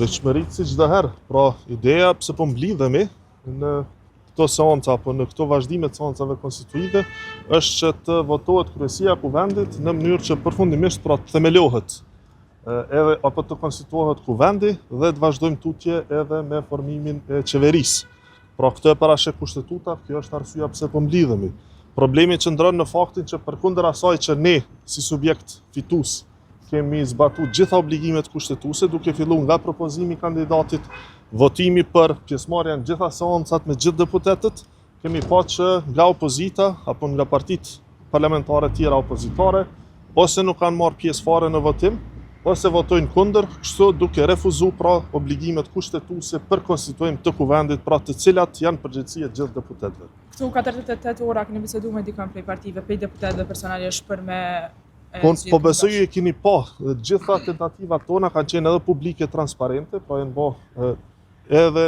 Pritshmëritë si çdo herë. Pra, ideja pse po mblidhemi në këto seanca apo në këto vazhdime të seancave konstituive është që të votohet kryesia e kuvendit në mënyrë që përfundimisht pra të themelohet edhe apo të konstituohet kuvendi dhe të vazhdojmë tutje edhe me formimin e qeverisë. Pra këtë e parasheh kushtetuta, kjo është arsyeja pse po mblidhemi. Problemi qëndron në faktin që përkundër asaj që ne si subjekt fitues kemi zbatu gjitha obligimet kushtetuese, duke filluar nga propozimi i kandidatit, votimi për pjesëmarrjen në gjitha seancat me gjithë deputetët, kemi pa që nga opozita apo nga partitë parlamentare tjera opozitare, ose nuk kanë marrë pjesë fare në votim, ose votojnë kundër, kështu duke refuzuar pra obligimet kushtetuese për konstituim të kuvendit, pra të cilat janë përgjegjësi e gjithë deputetëve. Këtu 48 ora keni biseduar me dikën prej partive, prej deputetëve personalisht për me Po besoj e keni pa, gjitha tentativat tona kanë qenë edhe publike transparente, pra janë bërë edhe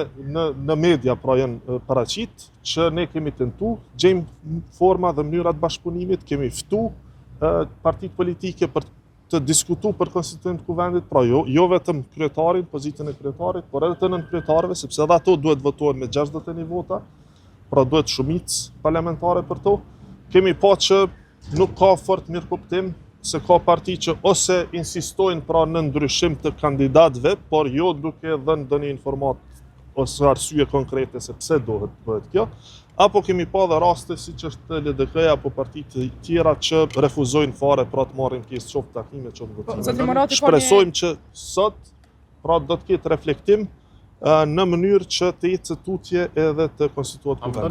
në media, pra janë paraqit, që ne kemi tentu, gjejmë forma dhe mënyrat bashkëpunimit, kemi ftu partitë politike për të diskutuar për konstituim të kuvendit, pra jo vetëm kryetarin, pozitën e kryetarit, por edhe të nënkryetarëve, sepse edhe ato duhet votohen me 61 vota, pra duhet shumicë parlamentare për to. Kemi pa që nuk ka fort mirëkuptim se ka parti që ose insistojnë pra në ndryshim të kandidatëve, por jo duke dhënë ndonjë informat ose arsye konkrete se pse bëhet kjo, apo kemi pa dhe raste siç është LDK-ja apo partitë tjera që refuzojnë fare pra të marrin pjesë qoftë takime, qoftë votime. Shpresojmë që sot pra do të ketë reflektim në mënyrë që të ecë tutje edhe të konstituohet kuvendi.